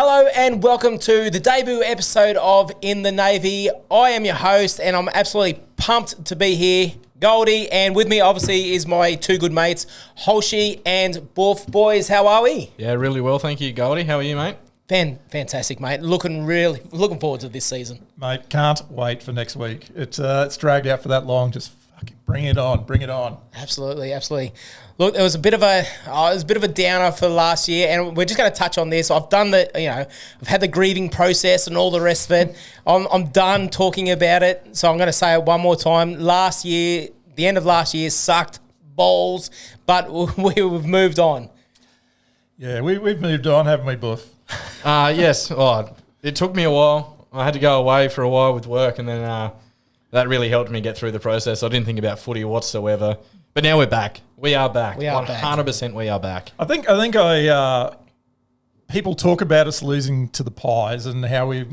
Hello and welcome to the debut episode of In the Navy. I am your host and I'm absolutely pumped to be here, Goldy, and with me obviously is my two good mates, Holshy and Boof. Boys, how are we? Yeah, really well, thank you, Goldy. How are you, mate? Fantastic, mate. Looking forward to this season. Mate, can't wait for next week. It's dragged out for that long. Just fucking bring it on. Absolutely. Look, it was a bit of a downer for last year, and we're just going to touch on this. I've done I've had the grieving process and all the rest of it. I'm done talking about it, so I'm going to say it one more time. Last year, the end of last year sucked balls, but we've moved on. Yeah, we've moved on, haven't we, Boof? Yes. Oh, it took me a while. I had to go away for a while with work, and then that really helped me get through the process. I didn't think about footy whatsoever. But now we're back. We are back. 100% we are back. I think people talk about us losing to the Pies and how we're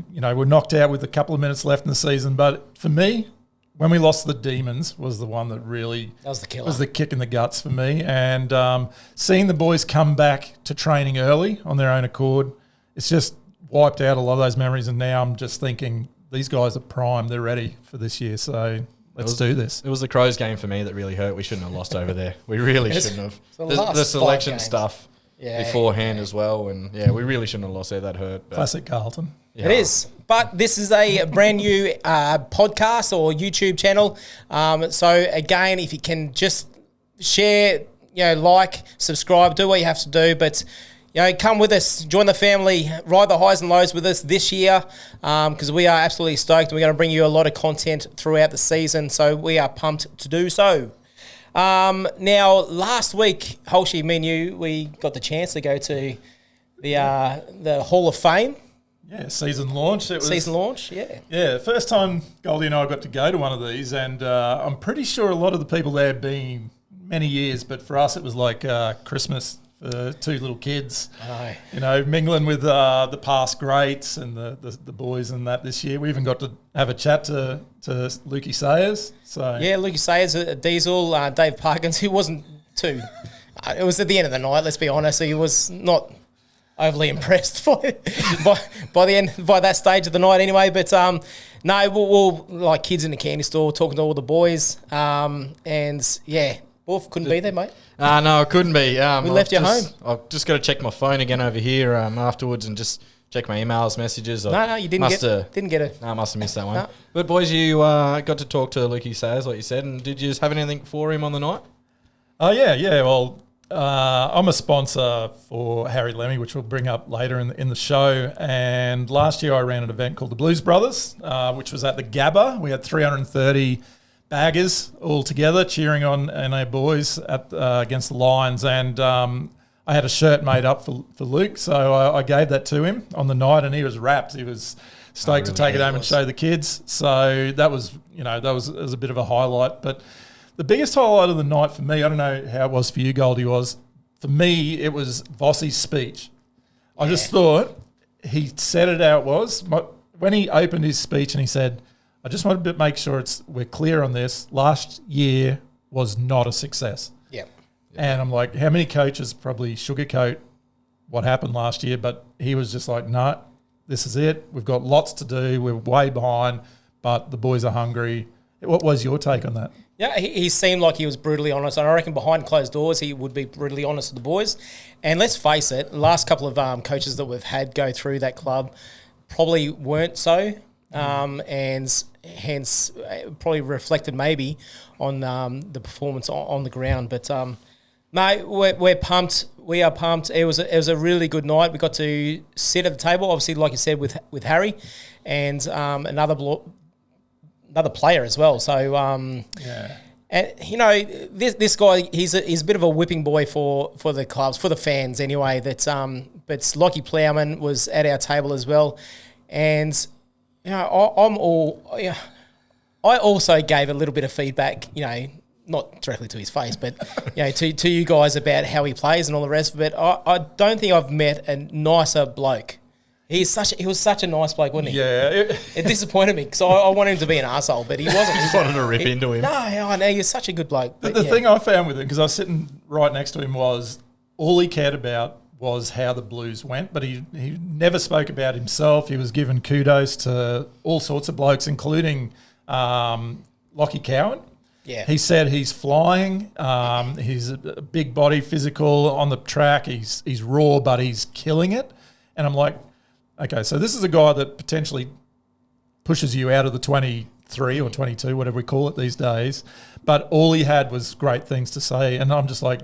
knocked out with a couple of minutes left in the season. But for me, when we lost to the Demons was the one that really was the killer. Was the kick in the guts for me. And seeing the boys come back to training early on their own accord, it's just wiped out a lot of those memories. And now I'm just thinking these guys are primed. They're ready for this year. So let's do this. It was the Crows game for me that really hurt. We shouldn't have lost over there. We really shouldn't have. The selection stuff beforehand as well. And, we really shouldn't have lost there. That hurt. But classic Carlton. Yeah. It is. But this is a brand new podcast or YouTube channel. So, again, if you can just share, like, subscribe, do what you have to do. But, come with us, join the family, ride the highs and lows with us this year because we are absolutely stoked. We're going to bring you a lot of content throughout the season, so we are pumped to do so. Now, last week, Holshy, me and you, we got the chance to go to the Hall of Fame. Yeah, season launch. Yeah, first time Goldy and I got to go to one of these, and I'm pretty sure a lot of the people there have been many years, but for us it was like Christmas for two little kids. I know. Mingling with the past greats and the boys and that this year. We even got to have a chat to Lukey Sayers. So yeah, Lukey Sayers, Diesel, Dave Parkins, who wasn't too... it was at the end of the night, let's be honest. He was not overly impressed by that stage of the night anyway. But no, we'll like kids in the candy store talking to all the boys. And yeah, Wolf couldn't be there, mate. No, I couldn't be. We left you home. I've just got to check my phone again over here afterwards and just check my emails, messages. No, you didn't get it. No, I must have missed that one. No. But boys, you got to talk to Lukey Sayers, like you said, and did you just have anything for him on the night? Oh, yeah. Well, I'm a sponsor for Harry Lemmy, which we'll bring up later in the show. And last year I ran an event called the Blues Brothers, which was at the Gabba. We had 330 baggers all together cheering on our boys against the Lions. And I had a shirt made up for Luke, so I gave that to him on the night, and he was wrapped. He was stoked to take it home and show the kids. So that was a bit of a highlight. But the biggest highlight of the night for me, I don't know how it was for you, Goldie, for me, it was Vossi's speech. I just thought he said it how it was. When he opened his speech and he said, I just wanted to make sure we're clear on this. Last year was not a success. Yep. And I'm like, how many coaches probably sugarcoat what happened last year? But he was just like, no, this is it. We've got lots to do. We're way behind, but the boys are hungry. What was your take on that? Yeah, he seemed like he was brutally honest. And I reckon behind closed doors, he would be brutally honest with the boys. And let's face it, the last couple of coaches that we've had go through that club probably weren't so. And hence probably reflected maybe on the performance on the ground. But, mate, we're pumped. We are pumped. It was a really good night. We got to sit at the table, obviously, like you said, with Harry and another player as well. So, and this guy, he's a bit of a whipping boy for the clubs, for the fans anyway. But Lockie Plowman was at our table as well, and I also gave a little bit of feedback, not directly to his face, but to you guys about how he plays and all the rest of it. I don't think I've met a nicer bloke. He was such a nice bloke, wasn't he? Yeah. It disappointed me because I wanted him to be an arsehole, but he wasn't. You just wanted to rip into him. No, I know. He was such a good bloke. The thing I found with him, because I was sitting right next to him, was all he cared about was how the Blues went, but he never spoke about himself. He was given kudos to all sorts of blokes, including Lockie Cowan. Yeah. He said he's flying. He's a big body, physical on the track. He's raw, but he's killing it. And I'm like, okay, so this is a guy that potentially pushes you out of the 23 or 22, whatever we call it these days. But all he had was great things to say. And I'm just like,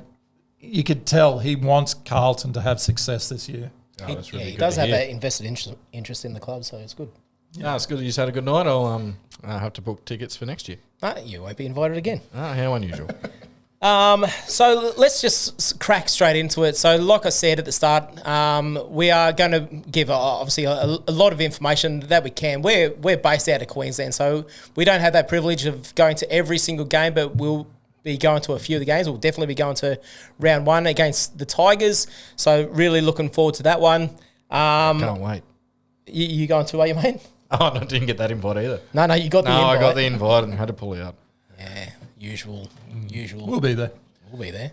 you could tell he wants Carlton to have success this year. Oh, that's really he good does to have hear. that invested interest in the club, so it's good. Yeah, it's good. You just had a good night. I'll have to book tickets for next year. You won't be invited again. How unusual. So let's just crack straight into it. So like I said at the start, we are going to give obviously a lot of information that we can. We're based out of Queensland, so we don't have that privilege of going to every single game, but we'll be going to a few of the games. We'll definitely be going to round 1 against the Tigers. So really looking forward to that one. Can't wait. You going to, are you, mate? Oh, I didn't get that invite either. No, you got the invite. No, I got the invite and had to pull out. Yeah, usual. We'll be there. We'll be there.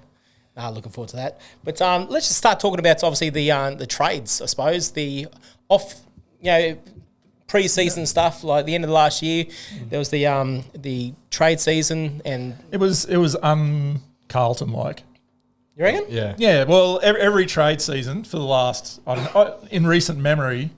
Looking forward to that. But let's just start talking about obviously the trades. I suppose the pre-season stuff, like the end of the last year. There was the trade season, and It was Carlton like. you reckon? Yeah. Yeah, well, every trade season for the last, in recent memory,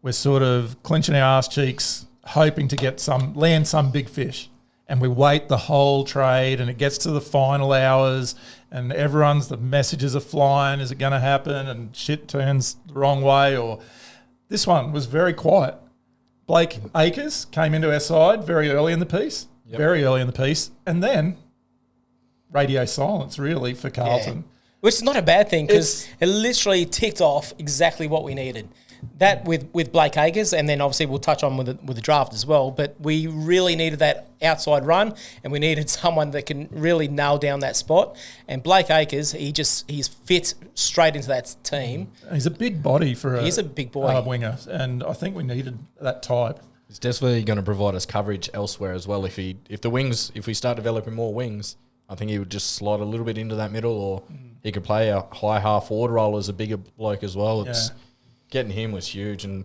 we're sort of clenching our ass cheeks, hoping to land some big fish. And we wait the whole trade, and it gets to the final hours, and the messages are flying. Is it going to happen? And shit turns the wrong way. Or this one was very quiet. Blake Acres came into our side very early in the piece, and then radio silence really for Carlton. Yeah. Which is not a bad thing because it literally ticked off exactly what we needed. That with Blake Acres, and then obviously we'll touch on with the draft as well. But we really needed that outside run, and we needed someone that can really nail down that spot. And Blake Acres, he's fit straight into that team. He's a big body for a big boy winger, and I think we needed that type. It's definitely going to provide us coverage elsewhere as well. If we start developing more wings, I think he would just slide a little bit into that middle, or he could play a high half forward role as a bigger bloke as well. Getting him was huge, and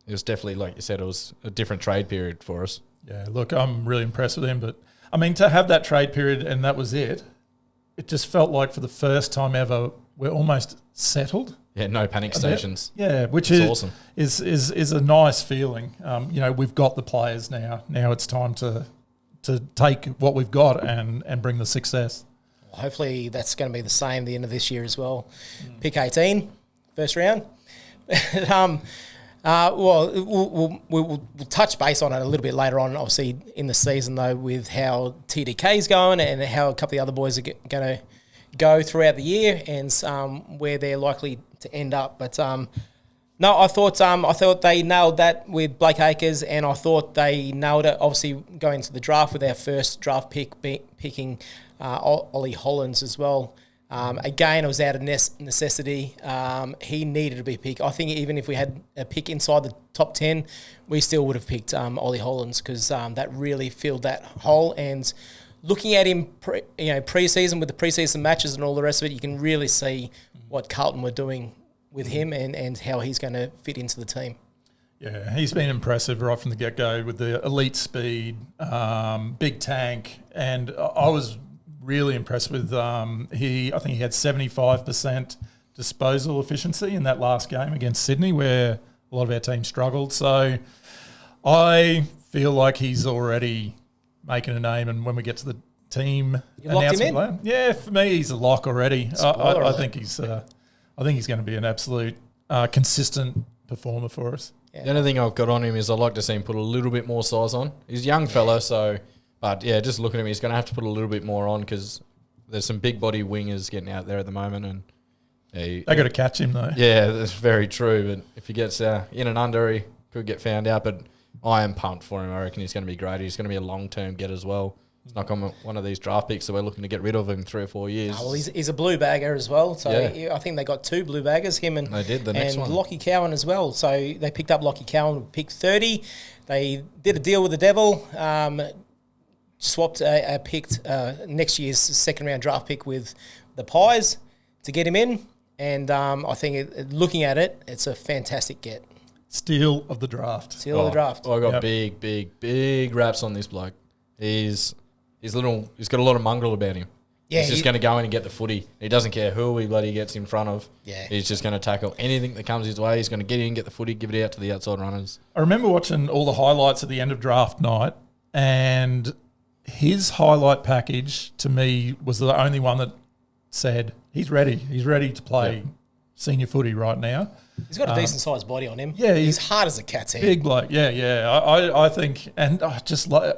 it was definitely, like you said, it was a different trade period for us. Yeah, look, I'm really impressed with him. But, I mean, to have that trade period and that was it just felt like for the first time ever we're almost settled. Yeah, no panic stations. Yeah, which is is awesome. Is a nice feeling. We've got the players now. Now it's time to take what we've got and bring the success. Hopefully that's going to be the same the end of this year as well. Pick 18, first round. We'll touch base on it a little bit later on, obviously, in the season, though, with how TDK's going and how a couple of the other boys are going to go throughout the year and where they're likely to end up. But no, I thought they nailed that with Blake Acres, and I thought they nailed it, obviously, going to the draft with our first draft pick picking Ollie Hollands as well. Again, it was out of necessity. He needed to be picked. I think even if we had a pick inside the top 10, we still would have picked Ollie Hollands because that really filled that hole. And looking at him, pre-season with the pre-season matches and all the rest of it, you can really see what Carlton were doing with him and how he's going to fit into the team. Yeah, he's been impressive right from the get-go with the elite speed, big tank, and I was really impressed with I think he had 75% disposal efficiency in that last game against Sydney where a lot of our team struggled. So I feel like he's already making a name, and when we get to the team announcement, yeah, for me he's a lock already. I think he's going to be an absolute consistent performer for us. Yeah. The only thing I've got on him is I'd like to see him put a little bit more size on. He's a young fella, so... But, yeah, just looking at him, he's going to have to put a little bit more on because there's some big body wingers getting out there at the moment. And they got to catch him, though. Yeah, that's very true. But if he gets in and under, he could get found out. But I am pumped for him. I reckon he's going to be great. He's going to be a long-term get as well. He's not one of these draft picks that we're looking to get rid of in 3 or 4 years. Oh, well, he's a blue bagger as well. So I think they got 2 blue baggers, him and they did the next one. Lockie Cowan as well. So they picked up Lockie Cowan, pick 30. They did a deal with the Devil. Swapped picked next year's second round draft pick with the Pies to get him in. And I think looking at it, it's a fantastic get. Steal of the draft. Steal of the draft. I got big raps on this bloke. He's got a lot of mongrel about him. Yeah, he's just going to go in and get the footy. He doesn't care who he bloody gets in front of. Yeah. He's just going to tackle anything that comes his way. He's going to get in, get the footy, give it out to the outside runners. I remember watching all the highlights at the end of draft night, and his highlight package to me was the only one that said he's ready. He's ready to play senior footy right now. He's got a decent sized body on him. Yeah, he's hard as a cat's head. Big bloke. Yeah. I think, and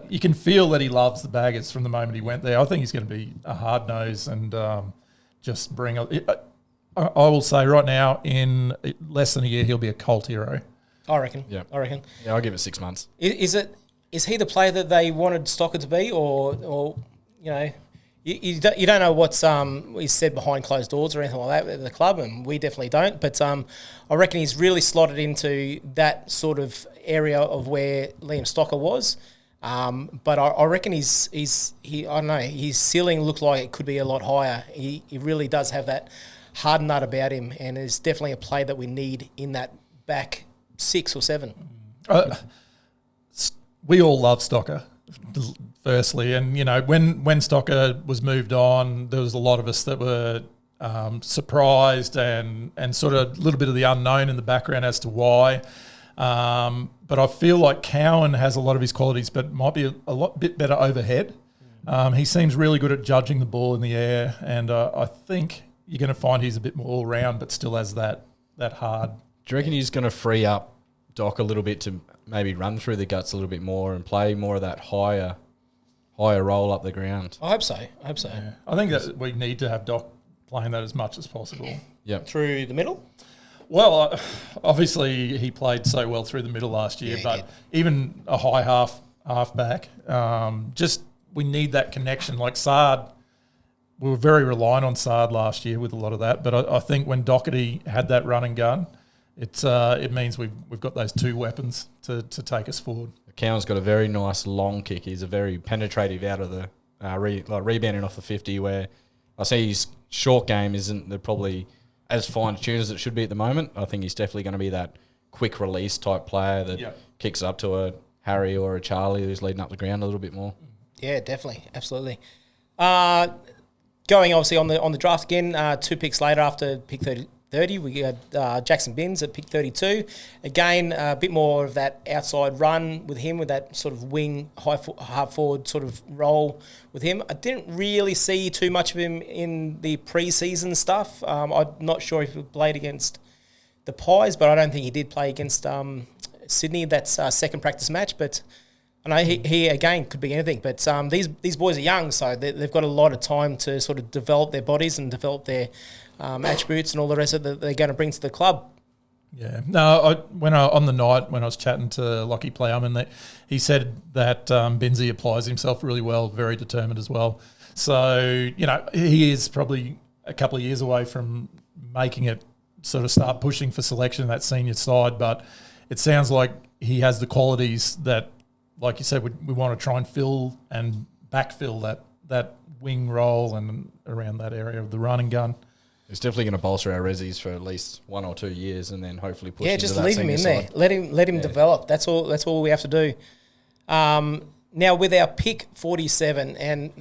you can feel that he loves the Baggers from the moment he went there. I think he's going to be a hard nose and just bring. I will say right now, in less than a year, he'll be a cult hero. I reckon. Yeah, Yeah, I'll give it 6 months. Is he the player that they wanted Stocker to be, or you know? You don't know what's he's said behind closed doors or anything like that at the club, and we definitely don't. But I reckon he's really slotted into that sort of area of where Liam Stocker was. But I reckon I don't know, his ceiling looks like it could be a lot higher. He really does have that hard nut about him, and is definitely a play that we need in that back 6 or 7. We all love Stocker, firstly, and you know when Stocker was moved on, there was a lot of us that were surprised and sort of a little bit of the unknown in the background as to why. But I feel like Cowan has a lot of his qualities, but might be a bit better overhead. He seems really good at judging the ball in the air, and I think you're going to find he's a bit more all round, but still has that hard. Do you reckon he's going to free up Doc a little bit to maybe run through the guts a little bit more and play more of that higher roll up the ground? I hope so. Yeah. I think that we need to have Doc playing that as much as possible. Yeah. Through the middle? Well, obviously he played so well through the middle last year, but even a high half back, just we need that connection. Like Sard, we were very reliant on Sard last year with a lot of that, but I think when Doherty had that run and gun, it means we've got those two weapons to take us forward. Cowan's got a very nice long kick. He's a very penetrative out of the rebounding off the 50, where I see his short game isn't probably as fine-tuned as it should be at the moment. I think he's definitely going to be that quick release type player that kicks up to a Harry or a Charlie who's leading up the ground a little bit more. Yeah, definitely. Absolutely. Going obviously on the draft again, 2 picks later after pick 30, we got Jackson Binns at pick 32. Again, a bit more of that outside run with him, with that sort of wing, half forward sort of role with him. I didn't really see too much of him in the pre-season stuff. I'm not sure if he played against the Pies, but I don't think he did play against Sydney. That's second practice match, but I know he again could be anything. But these boys are young, so they've got a lot of time to sort of develop their bodies and develop their attributes and all the rest of it that they're going to bring to the club. Yeah. No, on the night when I was chatting to Lockie Plowman, he said that Binsey applies himself really well, very determined as well. So, you know, he is probably a couple of years away from making it sort of start pushing for selection in that senior side, but it sounds like he has the qualities that, like you said, we want to try and fill and backfill that wing role and around that area of the run and gun. It's definitely going to bolster our resis for at least 1 or 2 years, and then hopefully push into that just leave him in side. there. Let him develop. That's all we have to do. Now with our pick 47, and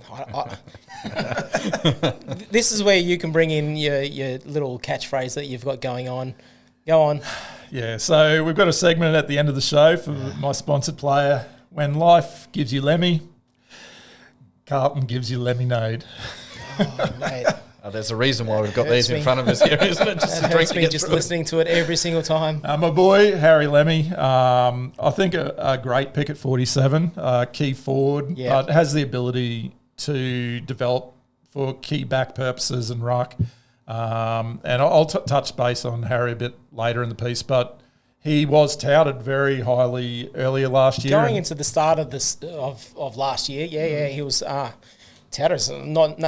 this is where you can bring in your little catchphrase that you've got going on. Go on. Yeah, so we've got a segment at the end of the show for my sponsored player. When life gives you Lemmy, Carlton gives you lemonade. Oh, mate. There's a reason why we've got these in front of us here, isn't it? Just hurts me just listening to it every single time. My boy, Harry Lemmy, I think a great pick at 47, key forward, but has the ability to develop for key back purposes and ruck. And I'll touch base on Harry a bit later in the piece, but he was touted very highly earlier last year. Going into the start of last year, he was touted as not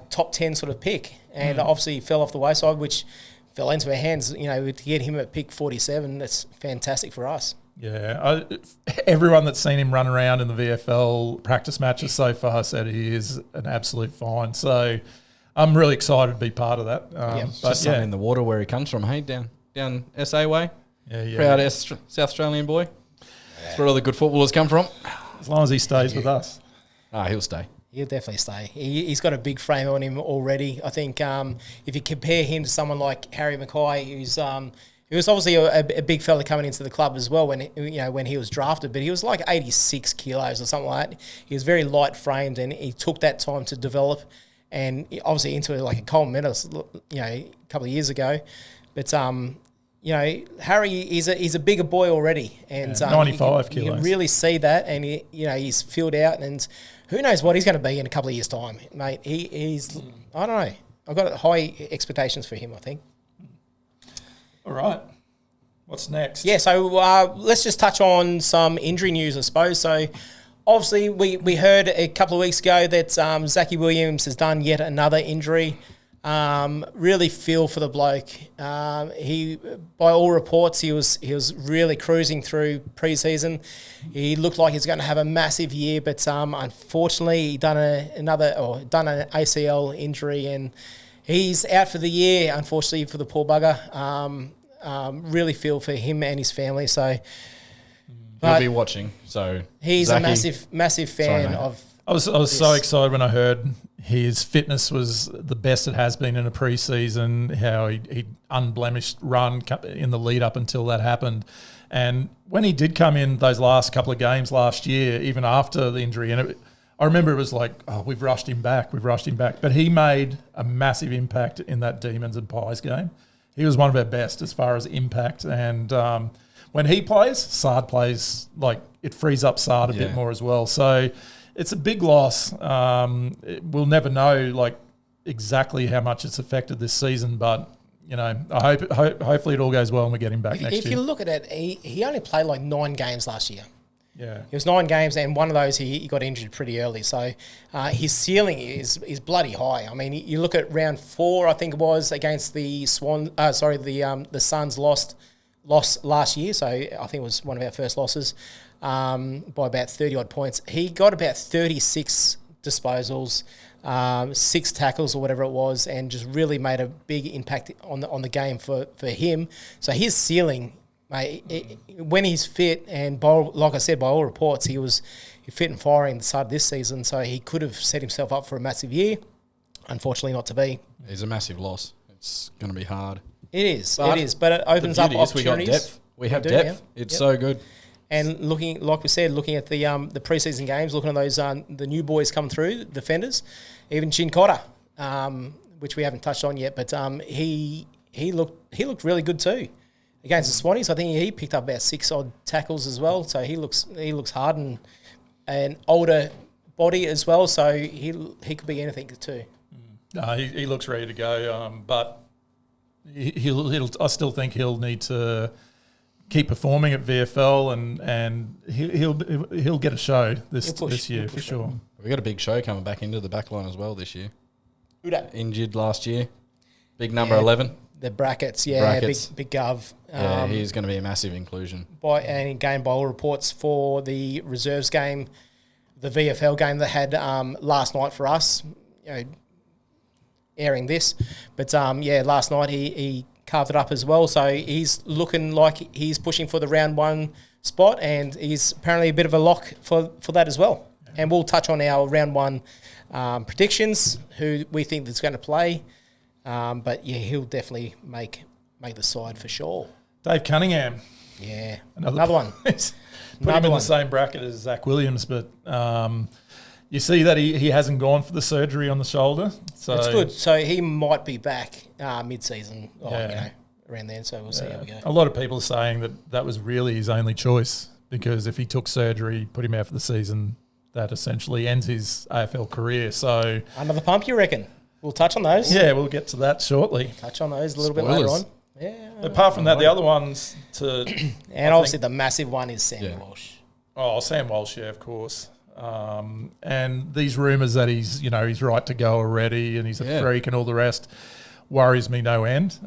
top 10 sort of pick, and obviously he fell off the wayside, which fell into our hands. You know, to get him at pick 47, that's fantastic for us. Yeah, everyone that's seen him run around in the VFL practice matches so far said he is an absolute find. So I'm really excited to be part of that. It's just something in the water where he comes from, hey, down SA way. Yeah. Proud South Australian boy. That's where all the good footballers come from. As long as he stays with us. He'll stay. He'll definitely stay. He's got a big frame on him already. I think if you compare him to someone like Harry Mackay, who's he was obviously a big fella coming into the club as well when he was drafted, but he was like 86 kilos or something like that. He was very light framed, and he took that time to develop, and obviously into like a Carlton medalist, a couple of years ago. But Harry he's a bigger boy already, and 95 kilos. You can really see that, and he's filled out, and who knows what he's going to be in a couple of years' time, mate. He's I don't know. I've got high expectations for him, I think. All right. What's next? Yeah, so let's just touch on some injury news, I suppose. So obviously we heard a couple of weeks ago that Zachy Williams has done yet another injury. Really feel for the bloke. He, by all reports, he was really cruising through pre-season. He looked like he's going to have a massive year, but unfortunately he done an ACL injury, and he's out for the year, unfortunately, for the poor bugger. Really feel for him and his family. So he'll be watching. So he's Zachy, a massive fan of. I was so excited when I heard his fitness was the best it has been in a preseason. How he unblemished run in the lead up until that happened, and when he did come in those last couple of games last year, even after the injury, and I remember it was like, oh, we've rushed him back. But he made a massive impact in that Demons and Pies game. He was one of our best as far as impact. And when he plays, Sard plays, like it frees up Sard a bit more as well. So it's a big loss. We'll never know like exactly how much it's affected this season, but hopefully it all goes well and we get him back next year. If you look at it, he only played like 9 games last year. Yeah, it was 9 games, and one of those he got injured pretty early. So his ceiling is bloody high. I mean, you look at round 4, I think it was against the the Suns lost last year. So I think it was one of our first losses by about 30 odd points. He got about 36 disposals, 6 tackles or whatever it was, and just really made a big impact on the game for him. So his ceiling. Mate, when he's fit, and like I said, by all reports, he fit and firing at the start of this season, so he could have set himself up for a massive year. Unfortunately, not to be. He's a massive loss. It's going to be hard. It is, but it opens up opportunities. We got depth. We have depth. Yeah. It's so good. And looking at the preseason games, looking at those the new boys come through, defenders, even Chin Cotter, which we haven't touched on yet, but he looked really good too. Against the Swannies, I think he picked up about 6 odd tackles as well. So he looks hard and an older body as well. So he could be anything too. No, he looks ready to go. But I still think he'll need to keep performing at VFL and he'll get a show this year for sure. We got a big show coming back into the back line as well this year. Who that? Injured last year, big number 11. The brackets, big Gov. He's going to be a massive inclusion. By all reports for the reserves game, the VFL game they had last night for us, airing this. But last night he carved it up as well. So he's looking like he's pushing for the round 1 spot, and he's apparently a bit of a lock for that as well. Yeah. And we'll touch on our round 1 predictions, who we think that's going to play. But he'll definitely make the side for sure. Dave Cunningham. Yeah. Another one. Put him in the same bracket as Zach Williams, but you see that he hasn't gone for the surgery on the shoulder. So that's good. So he might be back mid-season, around then. So we'll see how we go. A lot of people are saying that was really his only choice, because if he took surgery, put him out for the season, that essentially ends his AFL career. So under the pump, you reckon? We'll touch on those. Yeah, we'll get to that shortly. Touch on those a little bit later on. Yeah. Apart from that, the other ones and obviously the massive one is Sam Walsh. Oh, Sam Walsh, yeah, of course. And these rumours that he's right to go already and he's a freak and all the rest worries me no end.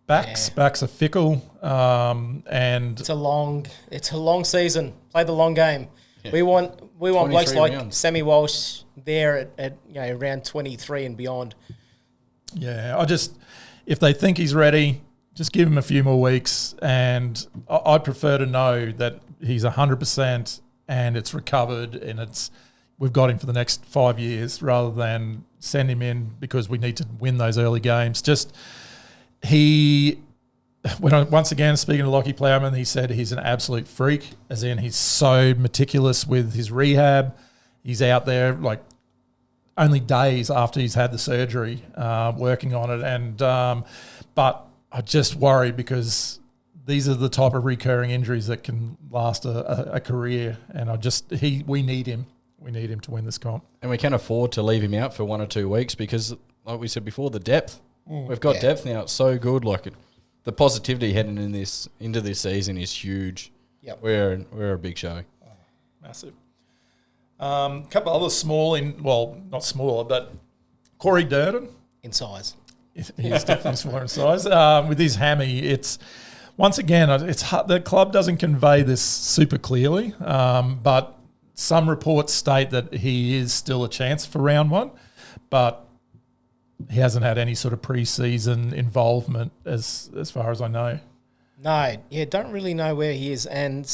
Backs are fickle, and it's a long season. Play the long game. Yeah. We want blokes 23 like rounds. Sammy Walsh there at round 23 and beyond. Yeah, if they think he's ready, just give him a few more weeks, and I'd prefer to know that he's 100% and it's recovered and we've got him for the next 5 years, rather than send him in because we need to win those early games. Once again, speaking to Lockie Plowman, he said he's an absolute freak, as in he's so meticulous with his rehab. He's out there like only days after he's had the surgery, working on it. But I just worry because these are the type of recurring injuries that can last a career, and we need him. We need him to win this comp. And we can afford to leave him out for 1 or 2 weeks because, like we said before, the depth. We've got depth now. It's so good. The positivity heading into this season is huge. Yep. We're a big show. Oh, massive. Couple other not smaller, but Corey Durden. In size. He's definitely smaller in size. With his hammy, it's hard, the club doesn't convey this super clearly, but some reports state that he is still a chance for round 1, but he hasn't had any sort of pre-season involvement as far as I know. No, don't really know where he is. And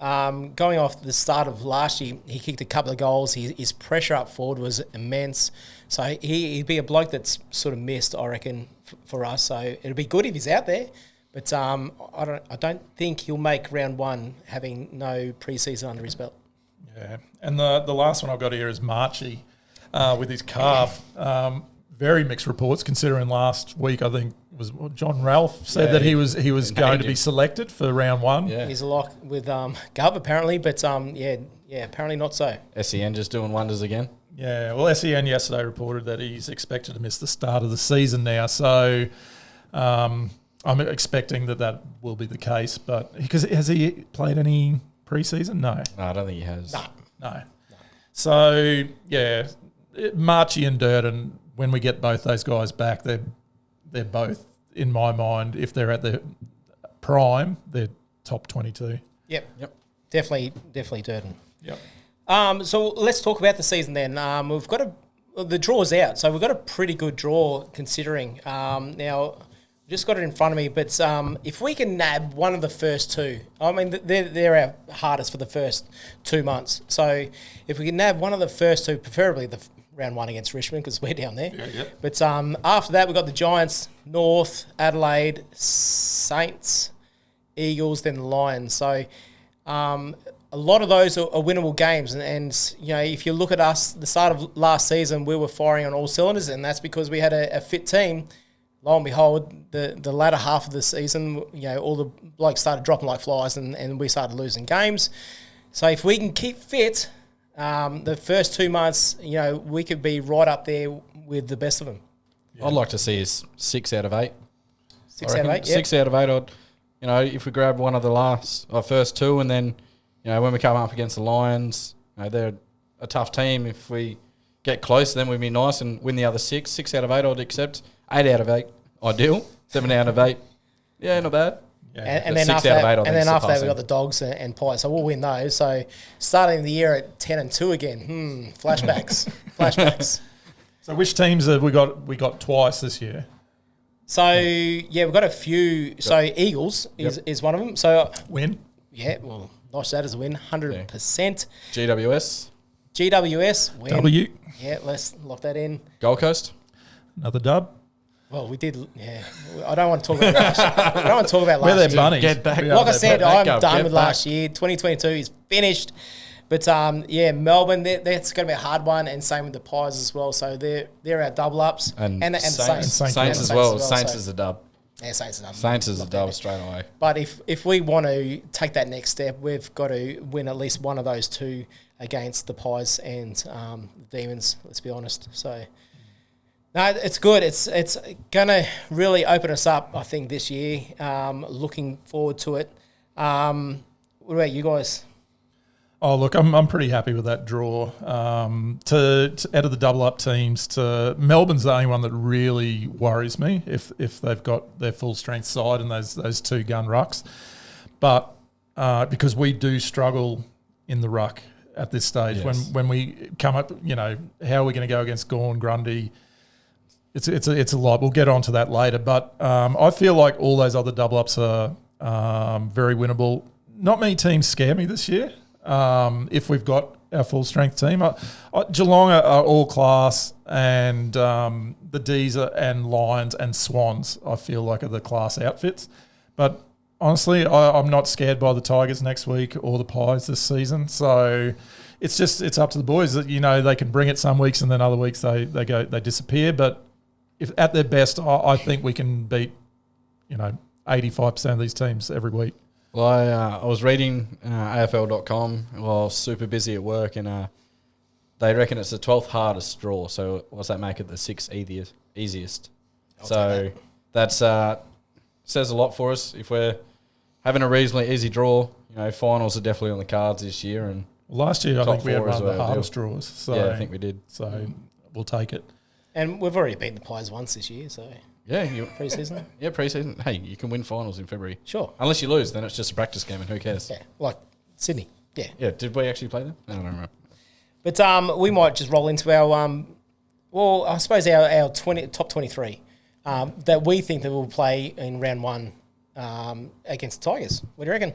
going off the start of last year, he kicked a couple of goals. His pressure up forward was immense. So he'd be a bloke that's sort of missed, I reckon, for us. So it'd be good if he's out there. But I don't think he'll make round 1 having no pre-season under his belt. Yeah, and the last one I've got here is Marchie with his calf. Very mixed reports, considering last week I think was John Ralph said that he was going to be selected for round 1. Yeah. He's a lock with Gov apparently, but apparently not so. SEN just doing wonders again. Yeah, well, SEN yesterday reported that he's expected to miss the start of the season now, so I'm expecting that will be the case. But because has he played any pre-season? No, I don't think he has. No. So yeah, Marchie and Durden. When we get both those guys back, they're both, in my mind, if they're at their prime, they're top 22. Yep. Definitely Durden. Yep. So let's talk about the season then. We've got the draw's out, so we've got a pretty good draw considering. Now, just got it in front of me, but if we can nab one of the first 2, I mean, they're our hardest for the first 2 months. So if we can nab one of the first 2, preferably the round 1 against Richmond because we're down there. Yeah. But after that, we've got the Giants, North, Adelaide, Saints, Eagles, then the Lions. So a lot of those are winnable games. And if you look at us, the start of last season, we were firing on all cylinders, and that's because we had a fit team. Lo and behold, the latter half of the season, all the blokes started dropping like flies and we started losing games. So if we can keep fit, the first 2 months, we could be right up there with the best of them. Yeah. I'd like to see us 6 out of 8. 6 out of 8, 6 out of 8. If we grab one of the first 2, and then, when we come up against the Lions, they're a tough team. If we get close, then we'd be nice and win the other 6. 6 out of 8, I'd accept. 8 out of 8, ideal. 7 out of 8, yeah, not bad. Yeah. And then after that, we've got the Dogs and Pies, so we'll win those. So starting the year at 10-2 again, flashbacks. So which teams have we got? We got twice this year. So we've got a few. So Eagles is one of them. So win. Yeah, well, nice that as a win, 100%. GWS win. W. Yeah, let's lock that in. Gold Coast, another dub. Well, we did, I don't want to talk about last year. I don't want to talk about last year. Where their money. Get back. Like I said, I'm done with last year. 2022 is finished. But, Melbourne, that's going to be a hard one, and same with the Pies as well. So they're our double-ups. And the Saints. Saints as well. Saints is a dub. Yeah, Saints is a dub. Saints is a dub straight away. But if we want to take that next step, we've got to win at least one of those 2 against the Pies and the Demons, let's be honest. So... No, it's good. It's going to really open us up, I think, this year. Looking forward to it. What about you guys? Oh, look, I'm pretty happy with that draw. To out of the double-up teams, Melbourne's the only one that really worries me if they've got their full-strength side and those 2 gun rucks. But because we do struggle in the ruck, at this stage. Yes. When we come up, how are we going to go against Gawn, Grundy? It's a lot. We'll get onto that later. But I feel like all those other double ups are very winnable. Not many teams scare me this year. If we've got our full strength team, Geelong are all class, and the D's and Lions and Swans I feel like are the class outfits. But honestly, I'm not scared by the Tigers next week or the Pies this season. So it's up to the boys. That they can bring it some weeks, and then other weeks they disappear. But if at their best, I think we can beat 85% of these teams every week. Well, I was reading AFL.com while I was super busy at work, and they reckon it's the 12th hardest draw. So what's that make it the 6th easiest? So that's says a lot for us. If we're having a reasonably easy draw, finals are definitely on the cards this year. And last year I think we had one of the hardest draws. So yeah, I think we did. So we'll take it. And we've already beaten the Pies once this year, so... Yeah, pre-season. Yeah, pre-season. Hey, you can win finals in February. Sure. Unless you lose, then it's just a practice game, and who cares? Yeah, like Sydney. Yeah. Yeah. Did we actually play them? I don't remember. But we might just roll into our I suppose our top 23 that we think that we'll play in round one against the Tigers. What do you reckon?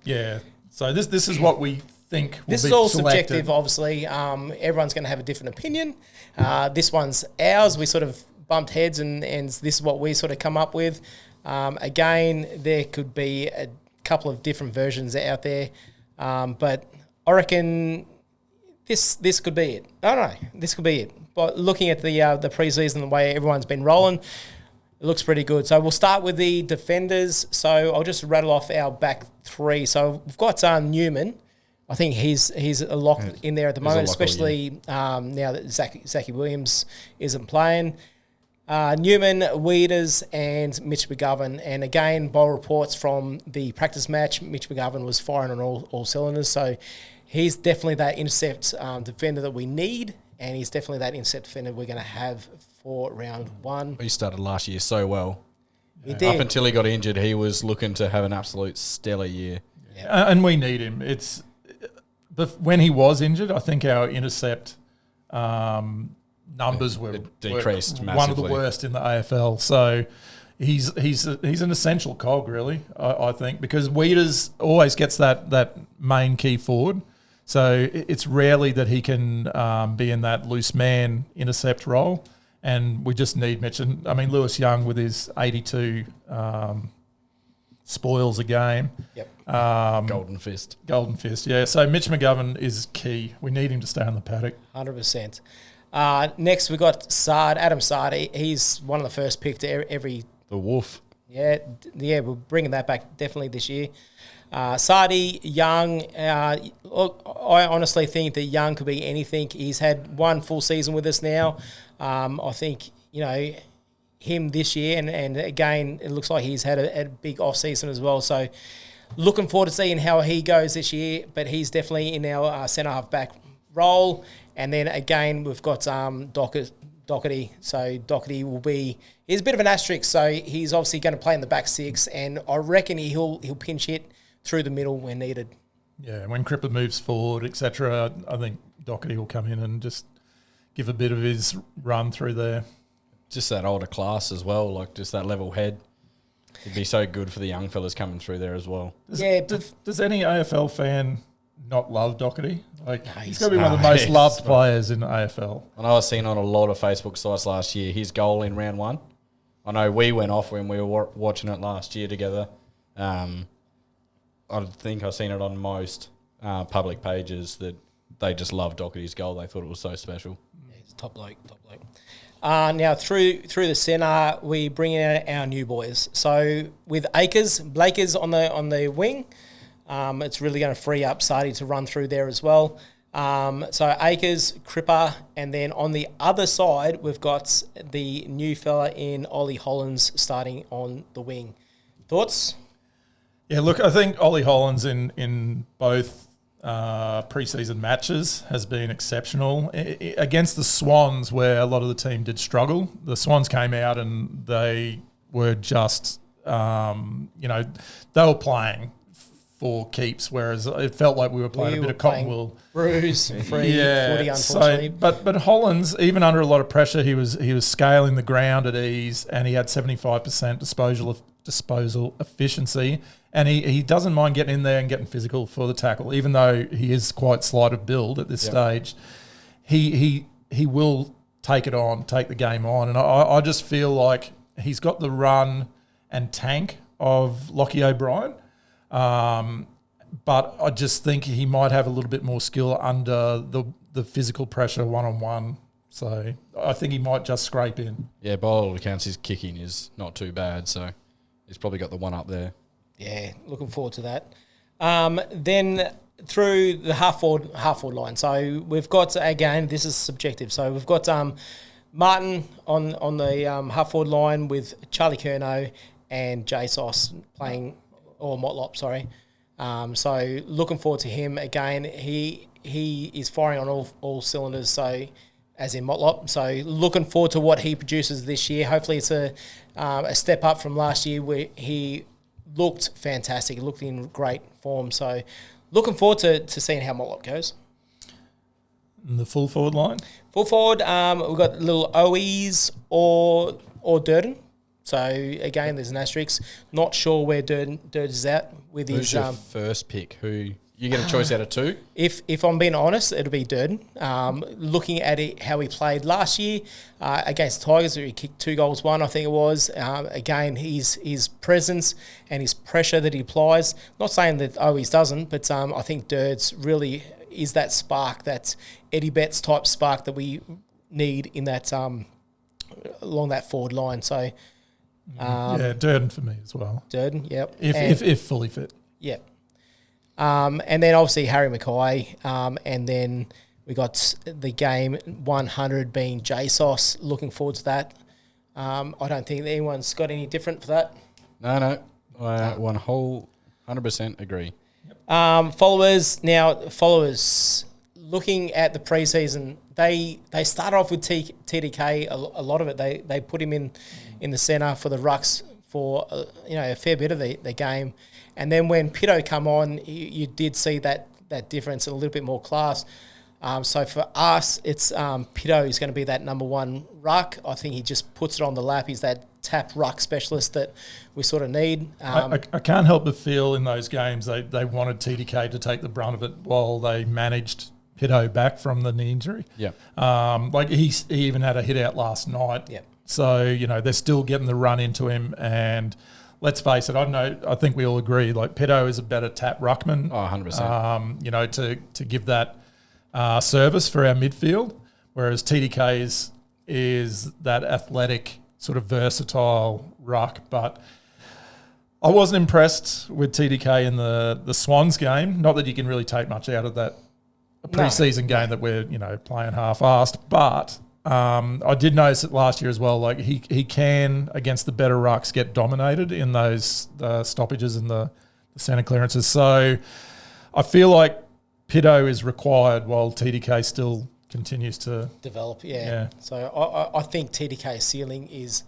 Yeah. So this is what we think. This is all subjective, obviously. Everyone's going to have a different opinion. This one's ours. We sort of bumped heads, and this is what we sort of come up with. Again, there could be a couple of different versions out there, but I reckon this could be it. I don't know. This could be it. But looking at the pre-season, the way everyone's been rolling, it looks pretty good. So we'll start with the defenders. So I'll just rattle off our back three. So we've got Newman. I think he's a lock in there at the moment, especially now that Zachy Williams isn't playing. Newman, Weeders, and Mitch McGovern. And again, by reports from the practice match, Mitch McGovern was firing on all cylinders. So he's definitely that intercept defender that we need, and he's definitely that intercept defender we're going to have for round one. He started last year so well. He did. Up until he got injured, he was looking to have an absolute stellar year. Yeah. And we need him. When he was injured, I think our intercept numbers were decreased massively. One of the worst in the AFL. So he's an essential cog, really, I think, because Weeders always gets that main key forward. So it's rarely that he can be in that loose man intercept role, and we just need Mitch. And I mean, Lewis Young with his 82 spoils a game. Yep. Golden fist. Golden fist, yeah. So Mitch McGovern is key. We need him to stay on the paddock. 100%. Next, we got Adam Sard. He's one of the first picked every... The Wolf. Yeah, we're bringing that back definitely this year. Sardi, Young, look, I honestly think that Young could be anything. He's had one full season with us now. I think, him this year, and again, it looks like he's had a big off-season as well. So looking forward to seeing how he goes this year, but he's definitely in our centre-half back role. And then again, we've got Doherty. So Doherty he's a bit of an asterisk, so he's obviously going to play in the back six, and I reckon he'll pinch hit through the middle when needed. Yeah, when Cripper moves forward, etc., I think Doherty will come in and just give a bit of his run through there. Just that older class as well, like just that level head. It'd be so good for the young fellas coming through there as well. Does any AFL fan not love Doherty? He's going to be one of the most loved players in the AFL. And I was seeing on a lot of Facebook sites last year, his goal in round one. I know we went off when we were watching it last year together. I think I've seen it on most public pages that they just loved Doherty's goal. They thought it was so special. Yeah, he's top bloke. Now through the centre, we bring in our new boys. So with Blakers on the wing, it's really going to free up Sardi to run through there as well. So Akers, Cripper, and then on the other side, we've got the new fella in Ollie Hollins starting on the wing. Thoughts? Yeah, look, I think Ollie Hollins in both pre-season matches has been exceptional. Against the Swans, where a lot of the team did struggle, the Swans came out and they were just, they were playing for keeps, whereas it felt like we were playing a bit of cotton wool. Bruise free footy, unfortunately. But Hollands, even under a lot of pressure, he was scaling the ground at ease, and he had 75% disposal efficiency, and he doesn't mind getting in there and getting physical for the tackle, even though he is quite slight of build at this stage. He will take the game on, and I just feel like he's got the run and tank of Lockie O'Brien. But I just think he might have a little bit more skill under the physical pressure one-on-one. So I think he might just scrape in. Yeah, by all accounts, his kicking is not too bad. So he's probably got the one up there. Yeah, looking forward to that. Then through the half forward line. So we've got, again, this is subjective. So we've got Martin on the half forward line with Charlie Curnow and JSOS playing, or Motlop, sorry. So looking forward to him. Again, he is firing on all cylinders, so as in Motlop. So looking forward to what he produces this year. Hopefully it's a step up from last year where he looked fantastic. He looked in great form. So looking forward to seeing how Motlop goes. And the full forward line? Full forward, we've got little Owies or Durden. So, again, there's an asterisk. Not sure where Durden is at with Who's his... your first pick? Who you get a choice out of two? If I'm being honest, it'll be Durden. Looking at it, how he played last year against the Tigers, where he kicked 2 goals, 1, I think it was. Again, his presence and his pressure that he applies. Not saying that Owies doesn't, but I think Durden's really is that spark, that Eddie Betts type spark that we need in that along that forward line. So... Durden for me as well. Durden, yep. If fully fit. Yep. And then obviously Harry Mackay, and then we got the game 100 being JSOS. Looking forward to that. I don't think anyone's got any different for that. No. I 100% agree. Followers, looking at the preseason, they start off with TDK. A lot of it, they put him in the centre for the rucks for a fair bit of the game, and then when Pitto come on, you did see that difference and a little bit more class. So for us, it's Pitto is going to be that number one ruck. I think he just puts it on the lap. He's that tap ruck specialist that we sort of need. I can't help but feel in those games they wanted TDK to take the brunt of it while they managed Pitto back from the knee injury. Yeah. He even had a hit out last night. Yeah. So, they're still getting the run into him. And let's face it, I think we all agree, Pitto is a better tap ruckman. Oh, 100%. To give that service for our midfield, whereas TDK is that athletic, sort of versatile ruck. But I wasn't impressed with TDK in the Swans game. Not that you can really take much out of that pre-season game that we're, playing half-assed, but... I did notice it last year as well. He can, against the better rucks, get dominated in those stoppages and the centre clearances. So I feel like Pitto is required while TDK still continues to develop. Yeah. So I think TDK's ceiling is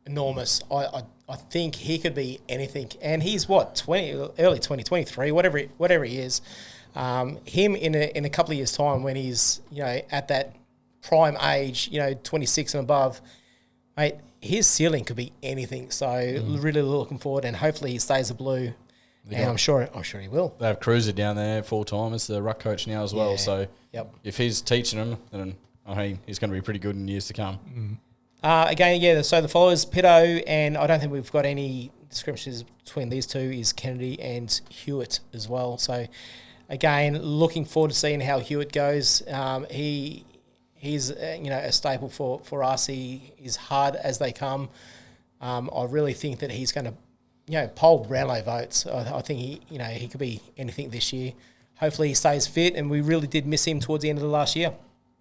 enormous. I think he could be anything, and he's early 2023, whatever he is. Him in a couple of years' time when he's at that prime age, 26 and above, mate, his ceiling could be anything. So really looking forward, and hopefully he stays a blue. And I'm sure he will. They have Cruiser down there full time as the ruck coach now as well. So if he's teaching them, then he's going to be pretty good in years to come. Again, so the followers, Pitto, and I don't think we've got any discrepancies between these two, is Kennedy and Hewitt as well. So again, looking forward to seeing how Hewitt goes. He's a staple for us. He is hard as they come. I really think that he's going to poll Brownlow votes. I think he could be anything this year. Hopefully he stays fit, and we really did miss him towards the end of the last year.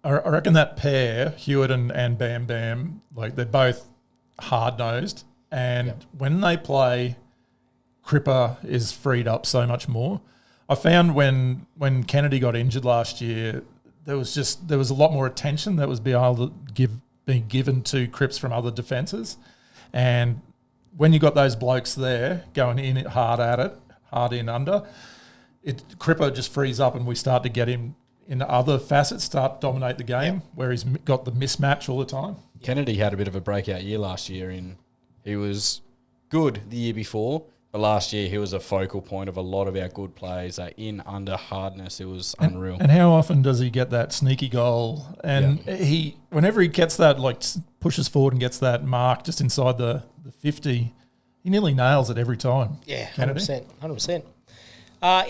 I reckon that pair, Hewitt and Bam Bam, they're both hard nosed, and when they play, Cripper is freed up so much more. I found when Kennedy got injured last year, there was a lot more attention that was being given to Cripps from other defences. And when you got those blokes there going in hard in under, Cripper just frees up and we start to get him in other facets, start to dominate the game where he's got the mismatch all the time. Kennedy had a bit of a breakout year last year. He was good the year before, but last year he was a focal point of a lot of our good plays. In under hardness, it was unreal. And how often does he get that sneaky goal? And whenever he gets that, like pushes forward and gets that mark just inside the 50, he nearly nails it every time. Yeah, 100%. 100%.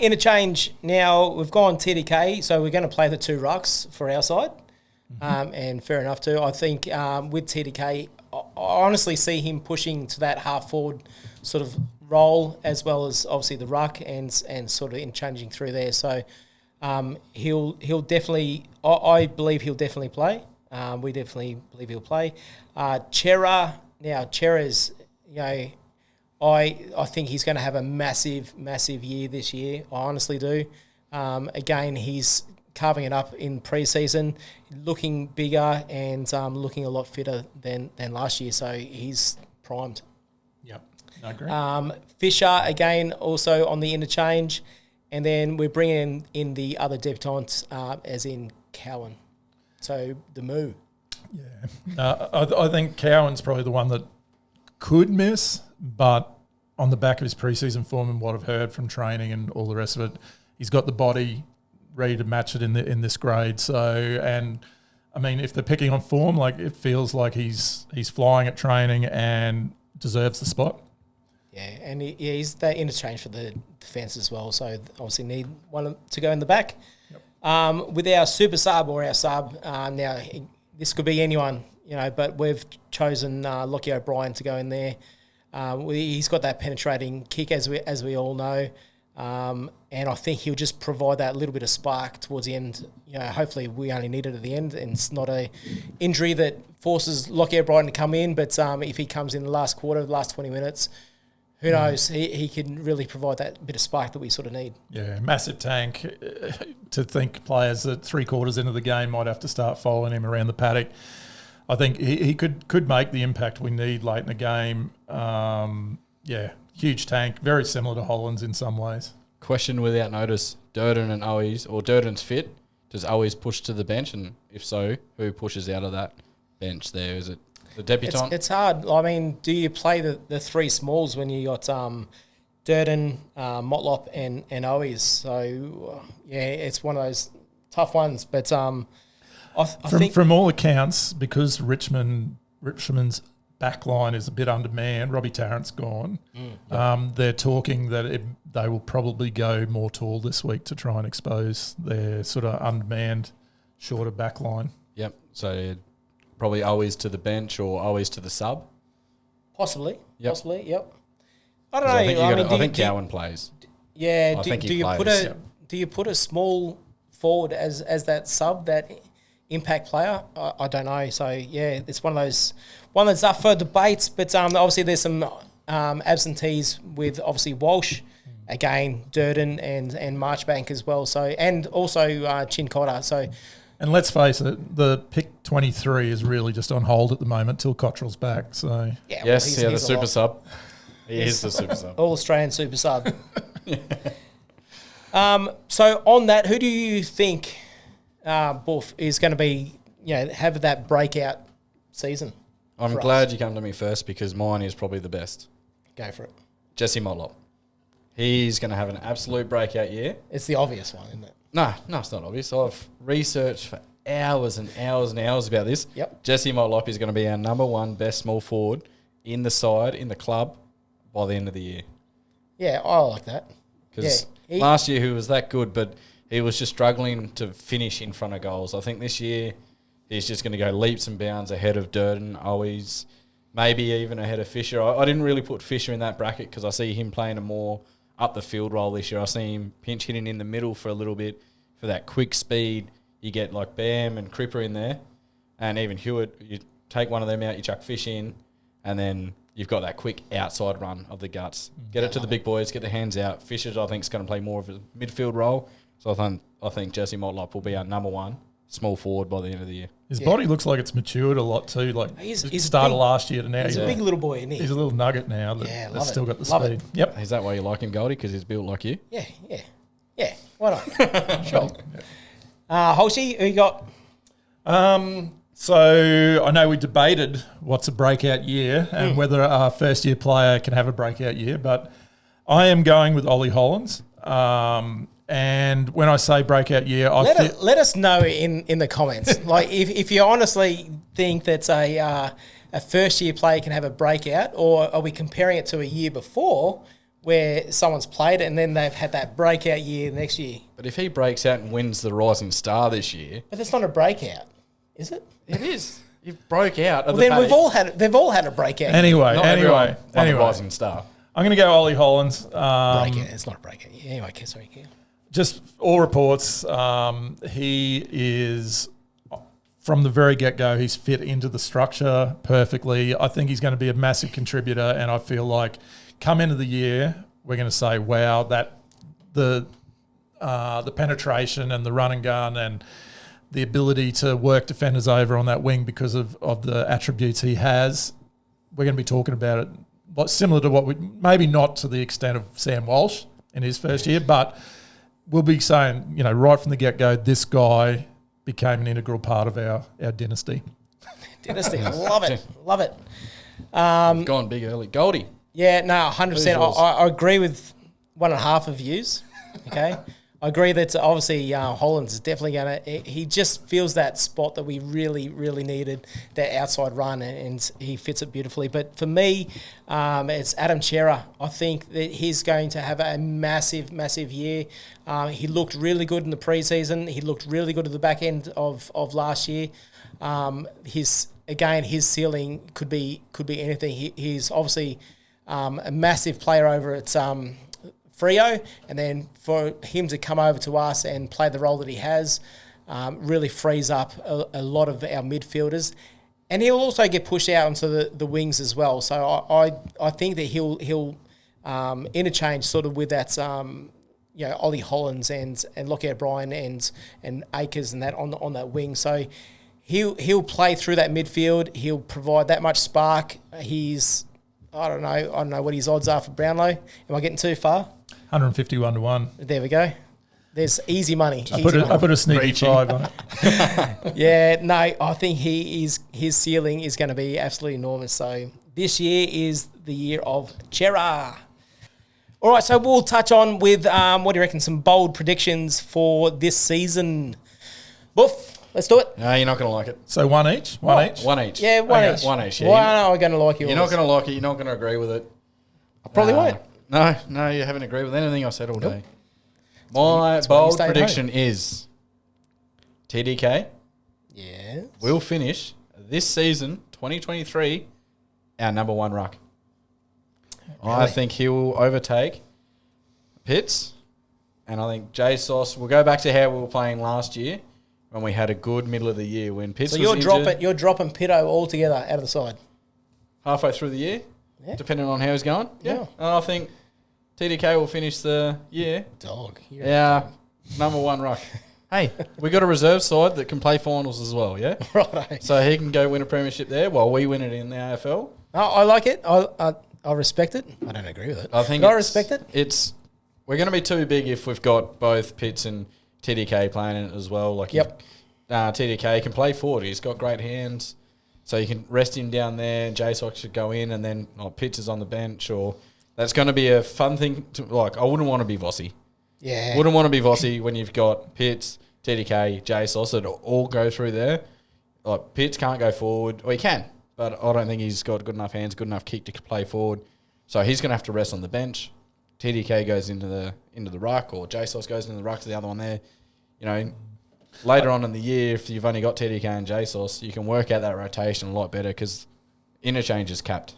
Interchange now, we've gone TDK, so we're going to play the two rucks for our side, and fair enough too. I think with TDK, I honestly see him pushing to that half-forward sort of role as well as obviously the ruck and sort of interchanging through there. So he'll definitely, I believe he'll definitely play. We definitely believe he'll play. Chera's, I think he's going to have a massive, massive year this year. I honestly do. Again, he's carving it up in pre-season, looking bigger and looking a lot fitter than last year. So he's primed. Yep, I agree. Fisher, again, also on the interchange. And then we're bringing in the other debutants, as in Cowan. So the Moo. Yeah. I think Cowan's probably the one that could miss, but on the back of his preseason form and what I've heard from training and all the rest of it, he's got the body ready to match it in this grade. So, and I mean, if they're picking on form, like it feels like he's flying at training and deserves the spot. Yeah, and he's that interchange for the defence as well. So obviously need one to go in the back. Yep. With our super sub or our sub, now this could be anyone, but we've chosen Lockie O'Brien to go in there. He's got that penetrating kick, as we all know, and I think he'll just provide that little bit of spark towards the end. Hopefully we only need it at the end, and it's not a injury that forces Lockie O'Brien to come in. But if he comes in the last quarter, the last 20 minutes, who knows? He can really provide that bit of spark that we sort of need. Yeah, massive tank. To think players that 3 quarters into the game might have to start following him around the paddock. I think he could make the impact we need late in the game. Huge tank, very similar to Hollands in some ways. Question without notice, Durden and Owies, or Durden's fit, does Owies push to the bench? And if so, who pushes out of that bench there? Is it the debutant? It's hard. I mean, do you play the 3 smalls when you got Durden, Motlop and Owies? So, it's one of those tough ones. But I think from all accounts, because Richmond's back line is a bit undermanned, Robbie Tarrant's gone, they're talking that they will probably go more tall this week to try and expose their sort of unmanned, shorter back line. Yep, so probably always to the bench or always to the sub? Possibly, yep. I don't know. I think Cowan plays. Yeah, do you put a small forward as that sub, that impact player? I don't know. So, it's one that's up for debates, but obviously there's some absentees with obviously Walsh, again, Durden and Marchbank as well. So, and also Chin Cotter. So, and let's face it, the pick 23 is really just on hold at the moment till Cottrell's back. So the super sub. He is the super sub. All Australian super sub. So on that, who do you think Boof is going to be, have that breakout season? I'm glad you come to me first because mine is probably the best. Go for it. Jesse Motlop. He's going to have an absolute breakout year. It's the obvious one, isn't it? No, it's not obvious. I've researched for hours and hours and hours about this. Yep. Jesse Motlop is going to be our number 1 best small forward in the side, in the club, by the end of the year. Yeah, I like that. Because last year he was that good, but he was just struggling to finish in front of goals. I think this year he's just going to go leaps and bounds ahead of Durden, always, maybe even ahead of Fisher. I didn't really put Fisher in that bracket because I see him playing a more up the field role this year. I see him pinch hitting in the middle for a little bit for that quick speed. You get like Bam and Cripper in there, and even Hewitt. You take one of them out, you chuck Fish in, and then you've got that quick outside run of the guts. Get it to the big boys, get the hands out. Fisher, I think, is going to play more of a midfield role. So I think Jesse Motlop will be our number 1 small forward by the end of the year. His body looks like it's matured a lot too. Like he's started last year to now. He's a big little boy, isn't he? He's a little nugget now that's still got the love speed. It. Yep. Is that why you like him, Goldy? Because he's built like you? Yeah. Yeah, why not? Sure. Holshy, who you got? So I know we debated what's a breakout year and whether a first-year player can have a breakout year, but I am going with Ollie Hollins. And when I say breakout year, let us know in the comments. Like if you honestly think that a first-year player can have a breakout, or are we comparing it to a year before where someone's played it and then they've had that breakout year next year? But if he breaks out and wins the Rising Star this year... But that's not a breakout, is it? It is. You broke out of well, the then they've all had a breakout. Anyway, Not anyway. Rising Star. I'm going to go Ollie Hollins. Breakout. It's not a breakout. Anyway, sorry, Kev. Just all reports, he is, from the very get-go, he's fit into the structure perfectly. I think he's going to be a massive contributor, and I feel like come into the year, we're going to say, wow, that the penetration and the run and gun and the ability to work defenders over on that wing because of the attributes he has, we're going to be talking about it. But similar to what we, maybe not to the extent of Sam Walsh in his first year, but we'll be saying, right from the get-go, this guy became an integral part of our dynasty. Dynasty, love it. Gone big early. Goldy. Yeah, no, 100%. I agree with 1.5 of yous, okay? I agree that obviously Hollands is definitely going to... He just feels that spot that we really, really needed, that outside run, and he fits it beautifully. But for me, it's Adam Chera. I think that he's going to have a massive, massive year. He looked really good in the preseason. He looked really good at the back end of last year. His ceiling could be anything. He's obviously a massive player over at... Freo, and then for him to come over to us and play the role that he has really frees up a lot of our midfielders, and he'll also get pushed out onto the wings as well. So I think that he'll interchange sort of with that Ollie Hollins and Lockie O'Brien and Akers and that on that wing. So he'll play through that midfield. He'll provide that much spark. I don't know what his odds are for Brownlow. Am I getting too far? 151 to 1. There we go. There's easy money. I put a sneaky 5 on it. Yeah, no, I think his ceiling is going to be absolutely enormous. So this year is the year of Chera. All right, so we'll touch on with, what do you reckon, some bold predictions for this season. Boof, let's do it. No, you're not going to like it. So one each? One each? One each. Yeah, one each. One each, yeah. Why am I going to like yours? You're not going to like it. You're not going to agree with it. I probably won't. No, you haven't agreed with anything I said all day. My bold prediction is TDK will finish this season, 2023, our number one ruck. Really? I think he will overtake Pitts, and I think J Sauce will go back to how we were playing last year when we had a good middle of the year when Pitts was injured. You're dropping Pitto altogether out of the side. Halfway through the year, depending on how he's going. Yeah. And I think TDK will finish the year. Yeah, number one ruck. Hey, we got a reserve side that can play finals as well, yeah? Right. So he can go win a premiership there while we win it in the AFL. I like it. I respect it. I don't agree with it. I respect it. We're going to be too big if we've got both Pitts and TDK playing in it as well. Like TDK can play forward. He's got great hands. So you can rest him down there. J-Sox should go in, and then Pitts is on the bench. Or that's going to be a fun thing. I wouldn't want to be Vossi. Yeah. Wouldn't want to be Vossi when you've got Pitts, TDK, J-Sauce that all go through there. Like Pitts can't go forward. Or he can, but I don't think he's got good enough hands, good enough kick to play forward. So he's going to have to rest on the bench. TDK goes into the ruck, or J-Sauce goes into the ruck to the other one there. Later on in the year, if you've only got TDK and J-Sauce, you can work out that rotation a lot better because interchange is capped.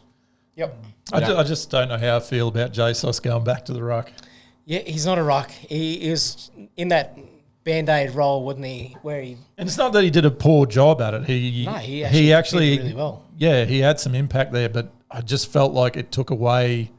Yep. I just don't know how I feel about J-Sauce going back to the ruck. Yeah, he's not a ruck. He is in that Band-Aid role, wouldn't he? And it's not that he did a poor job at it. He actually did really well. Yeah, he had some impact there, but I just felt like it took away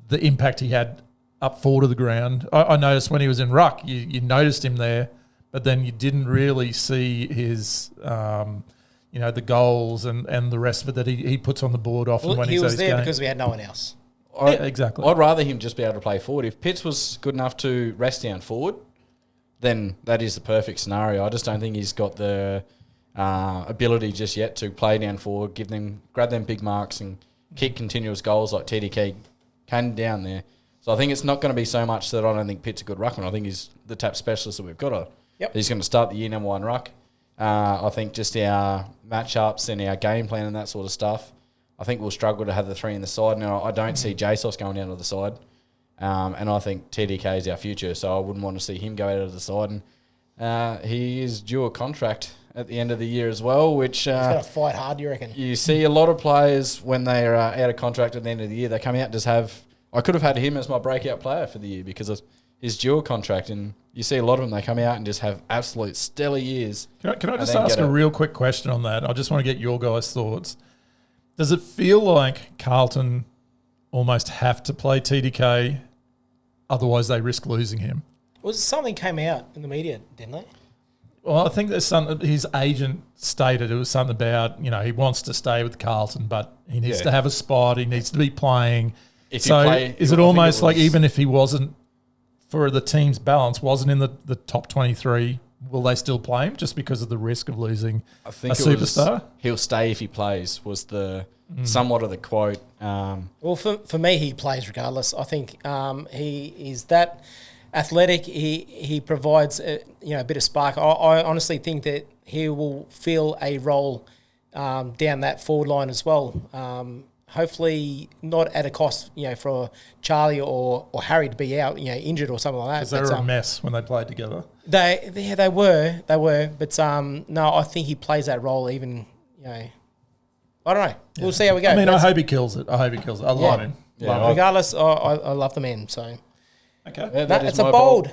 the impact he had up forward of the ground. I noticed when he was in ruck, you noticed him there, but then you didn't really see his, the goals and the rest of it that he puts on the board often when he's he was there game. because we had no one else. Exactly. I'd rather him just be able to play forward. If Pitts was good enough to rest down forward, then that is the perfect scenario. I just don't think he's got the ability just yet to play down forward, grab them big marks and kick continuous goals like TDK can down there. So I think it's not going to be so much that I don't think Pitt's a good ruckman. I think he's the tap specialist that we've got. Yep. He's going to start the year number 1 ruck. I think just our matchups and our game plan and that sort of stuff, I think we'll struggle to have the 3 in the side. Now, I don't see JSOS going down to the side. And I think TDK is our future, so I wouldn't want to see him go out of the side. And he is due a contract at the end of the year as well, which... He's got to fight hard, you reckon? You see a lot of players, when they are out of contract at the end of the year, they come out and just have... I could have had him as my breakout player for the year because of his dual contract, and you see a lot of them, they come out and just have absolute stellar years. Can I just ask a real quick question on that? I just want to get your guys' thoughts. Does it feel like Carlton almost have to play TDK, otherwise they risk losing him? Something came out in the media, didn't they? Well, I think there's something. His agent stated it was something about, he wants to stay with Carlton, but he needs to have a spot. He needs to be playing. Is it almost like even if he wasn't, for the team's balance, wasn't in the top 23, will they still play him just because of the risk of losing a superstar? He'll stay if he plays was the somewhat of the quote. Well, for me, he plays regardless. I think he is that athletic. He provides a bit of spark. I honestly think that he will fill a role down that forward line as well. Hopefully not at a cost, for Charlie or Harry to be out, injured or something like that. Because they were a mess when they played together. They were. But no, I think he plays that role even, I don't know. Yeah. We'll see how we go. I mean, I hope he kills it. I love him. Yeah, regardless, I love the man, so... Okay. Yeah, that's a bold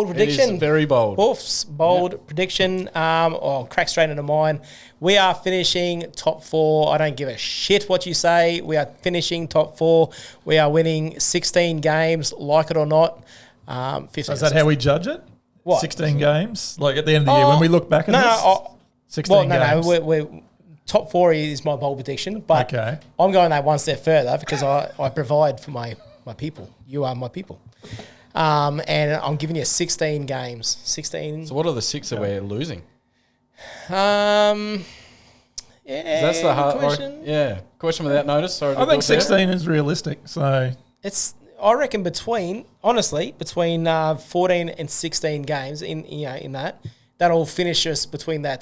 prediction. It is very bold. Boof's bold prediction. Crack straight into mine. We are finishing top 4. I don't give a shit what you say. We are finishing top 4. We are winning 16 games, like it or not. 15. So is that how we judge it? What? 16 games? Like at the end of the year, when we look back at this? 16 games. No, we're top 4 is my bold prediction, but I'm going that one step further because I provide for my people. You are my people. And I'm giving you 16 games. 16. So what are the 6 that we're losing? Yeah, that's the hard question. Question without notice. Sorry, I think 16 is realistic. So I reckon between 14 and 16 games in that'll finish us between that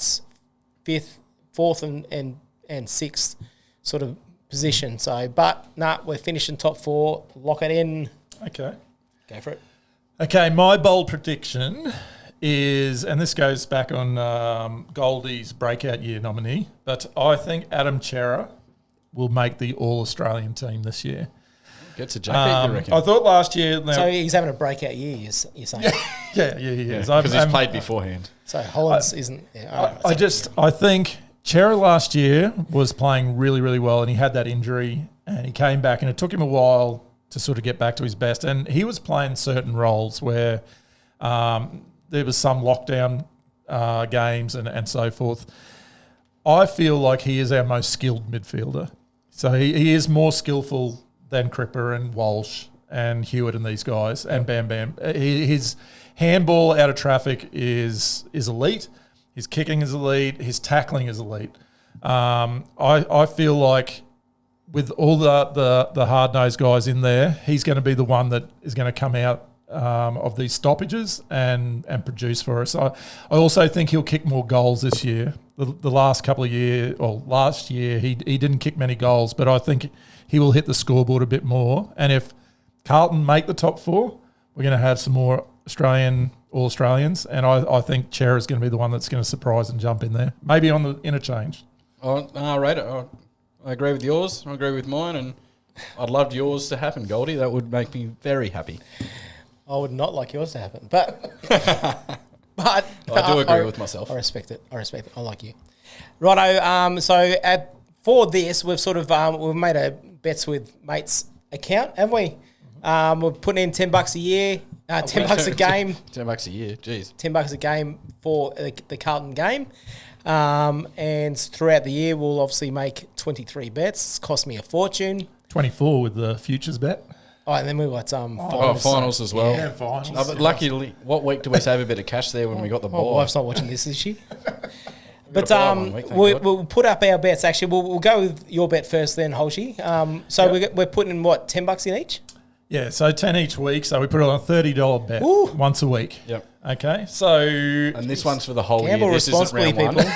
5th, 4th and 6th sort of position. So, but we're finishing top 4. Lock it in. Okay. Go for it. Okay, my bold prediction is, and this goes back on Goldy's breakout year nominee, but I think Adam Chera will make the All-Australian team this year. Gets a jacket, you reckon? I thought last year... So he's having a breakout year, you're saying? Yeah, he is. Because he's played beforehand. So Hollands isn't... Yeah, I think Chera last year was playing really, really well, and he had that injury, and he came back, and it took him a while to sort of get back to his best. And he was playing certain roles where there was some lockdown games and so forth. I feel like he is our most skilled midfielder. So he is more skillful than Cripper and Walsh and Hewitt and these guys and Bam Bam. His handball out of traffic is elite. His kicking is elite. His tackling is elite. I feel like with all the hard-nosed guys in there, he's going to be the one that is going to come out of these stoppages and produce for us. I also think he'll kick more goals this year. The last couple of years, or last year, he didn't kick many goals, but I think he will hit the scoreboard a bit more. And if Carlton make the top 4, we're going to have some more All-Australians, and I think Chera is going to be the one that's going to surprise and jump in there. Maybe on the interchange. I agree with yours. I agree with mine, and I'd love yours to happen, Goldy. That would make me very happy. I would not like yours to happen, but I do agree with myself. I respect it. I like you, righto. So for this, we've sort of we've made a bets with mates account, haven't we? We're putting in $10 a year, $10 a game. $10 a year, jeez. $10 a game for the Carlton game. And throughout the year, we'll obviously make 23 bets. It's cost me a fortune. 24 with the futures bet. Oh, and then we got finals as well. Yeah, finals. But luckily, what week do we save a bit of cash there when we got the ball? My wife's not watching this, is she? But buy one week, thank God. we'll put up our bets. Actually, we'll go with your bet first, then Holshy. So we're putting in what, $10 in each? Yeah, so 10 each week. So we put it on a $30 bet once a week. Yep. Okay, so And this one's for the whole Gamble year. This isn't responsibly, round people.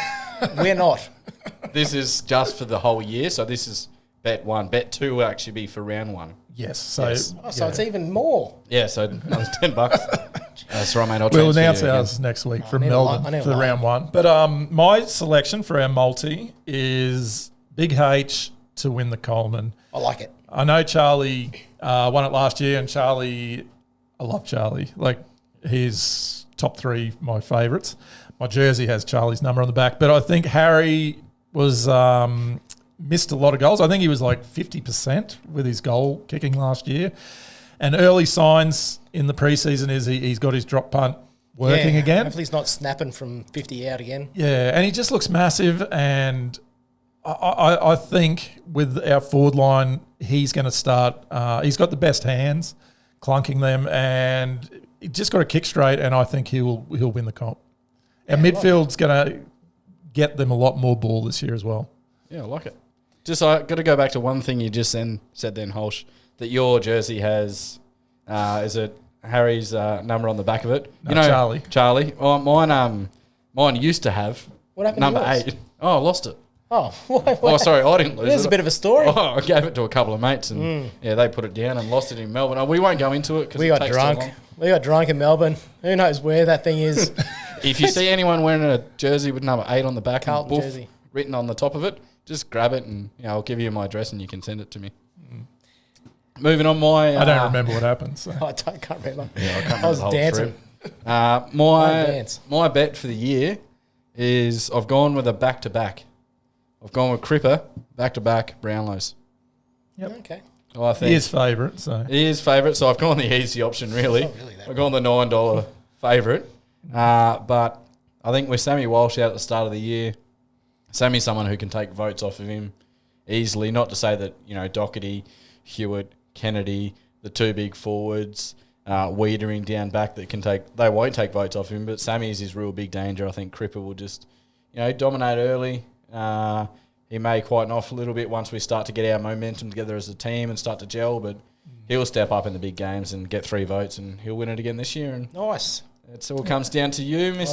one. We're not. This is just for the whole year. So this is bet 1. Bet 2 will actually be for round 1. yes, so Yes. Oh, so it's even more. Yeah, so another $10. That's right, mate. I'll we'll transfer announce you again. ours next week from need a Melbourne line. I need a for line. round 1. But my selection for our multi is Big H to win the Coleman. I like it. I know Charlie won it last year, and Charlie, I love Charlie. Like, he's top 3 my favourites. My jersey has Charlie's number on the back, but I think Harry was missed a lot of goals. I think he was like 50% with his goal kicking last year. And early signs in the preseason is he's got his drop punt working again. Hopefully he's not snapping from 50 out again. Yeah, and he just looks massive, and I think with our forward line, he's going to start. He's got the best hands, clunking them, and he just got to kick straight. And I think he'll win the comp. Our midfield's going to get them a lot more ball this year as well. Yeah, I like it. Just I got to go back to one thing you just said then, Holsh, that your jersey has. Is it Harry's number on the back of it? No, Charlie. Charlie. Oh, mine used to have What happened number to yours? 8. Oh, I lost it. Oh, what? Oh, sorry, I didn't lose it. There's a bit of a story. Oh, I gave it to a couple of mates, and they put it down and lost it in Melbourne. Oh, we won't go into it because We got drunk. We got drunk in Melbourne. Who knows where that thing is? If you see anyone wearing a jersey with number 8 on the back, Carlton and Boof jersey. written on the top of it, just grab it and I'll give you my address and you can send it to me. Moving on, I don't remember what happened. So. Can't remember. Yeah, I can't I was remember the whole dancing. trip. dance. My bet for the year is I've gone with a back-to-back. I've gone with Cripper, back-to-back Brownlows. Yep. Okay. Well, I think He is favourite, so he is favourite, so I've gone the easy option, really. It's not really that I've gone the $9 favourite. But I think with Sammy Walsh out at the start of the year, Sammy's someone who can take votes off of him easily. Not to say that, Doherty, Hewitt, Kennedy, the 2 big forwards, Wiedering down back they won't take votes off him, but Sammy's his real big danger. I think Cripper will just, dominate early. He may quieten off a little bit once we start to get our momentum together as a team and start to gel, but he'll step up in the big games and get 3 votes, and he'll win it again this year. And Nice. it all comes down to you, love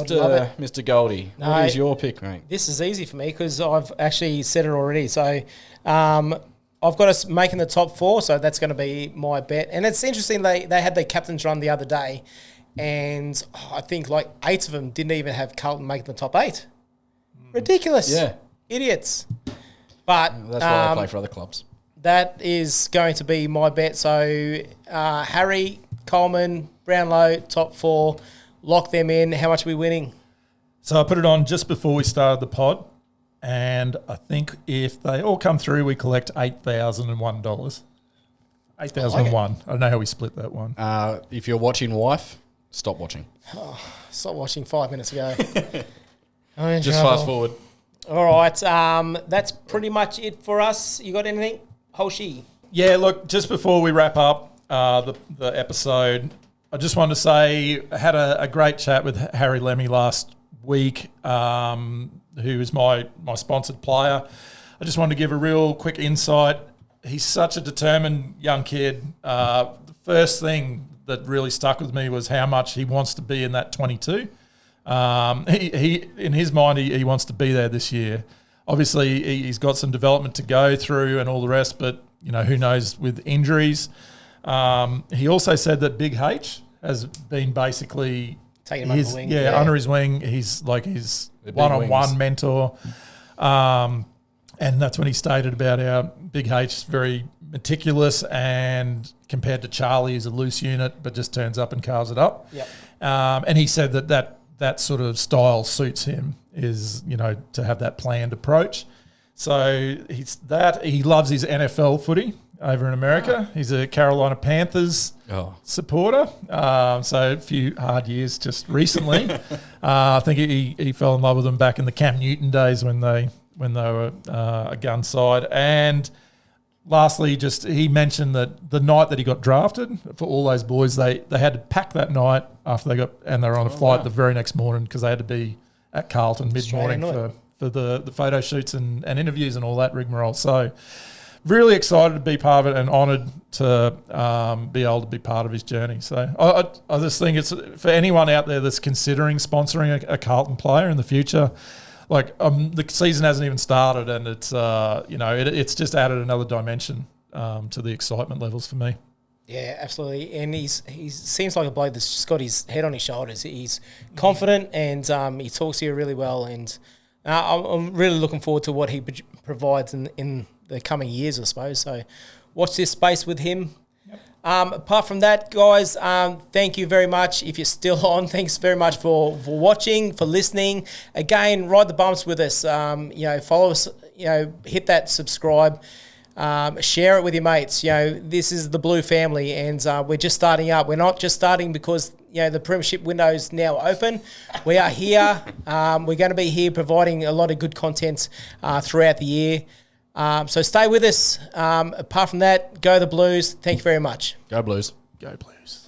Mr. Goldie. No, What is your pick, mate? This is easy for me because I've actually said it already. So I've got us making the top 4, so that's going to be my bet. And it's interesting, they had their captain's run the other day, and I think like 8 of them didn't even have Carlton making the top 8. Ridiculous. Yeah. Idiots. But That's why I play for other clubs. that is going to be my bet. So Harry, Coleman, Brownlow, top 4, lock them in. How much are we winning? I put it on just before we started the pod, and I think if they all come through, we collect $8,001. $8,001. I don't know how we split that one. If you're watching Wife, stop watching. Stop watching 5 minutes ago. Just fast forward. All right. That's pretty much it for us. You got anything? Holshy. Yeah, look, just before we wrap up the episode, I just wanted to say I had a great chat with Harry Lemmy last week, who is my sponsored player. I just wanted to give a real quick insight. He's such a determined young kid. The first thing that really stuck with me was how much he wants to be in that 22. He in his mind, he wants to be there this year. Obviously, he's got some development to go through and all the rest, but who knows with injuries. He also said that Big H has been basically Taking him under the wing. under his wing. He's like his The big one-on-one wings. mentor. And that's when he stated about how Big H is very meticulous, and compared to Charlie, is a loose unit, but just turns up and carves it up. Yep. And he said that sort of style suits him, is, to have that planned approach. So he loves his NFL footy over in America. He's a Carolina Panthers supporter. So a few hard years just recently. I think he fell in love with them back in the Cam Newton days when they were a gun side. And lastly, just he mentioned that the night that he got drafted, for all those boys, they had to pack that night after they were on a flight the very next morning because they had to be at Carlton mid-morning for the photo shoots and interviews and all that rigmarole. So really excited to be part of it and honoured to be able to be part of his journey. So I just think it's for anyone out there that's considering sponsoring a Carlton player in the future. Like the season hasn't even started, and it's it's just added another dimension to the excitement levels for me. Yeah, absolutely. And he seems like a bloke that's just got his head on his shoulders. He's confident and he talks to you really well. And I'm really looking forward to what he provides in the coming years, I suppose. So watch this space with him. Yep. Apart from that, guys, thank you very much. If you're still on, thanks very much for watching, for listening. Again, ride the bumps with us. Follow us. Hit that subscribe. Share it with your mates. This is the Blue family, and we're just starting up. We're not just starting because the premiership window is now open. We are here. We're going to be here providing a lot of good content throughout the year. So stay with us. Apart from that, go the Blues. Thank you very much. Go Blues. Go Blues.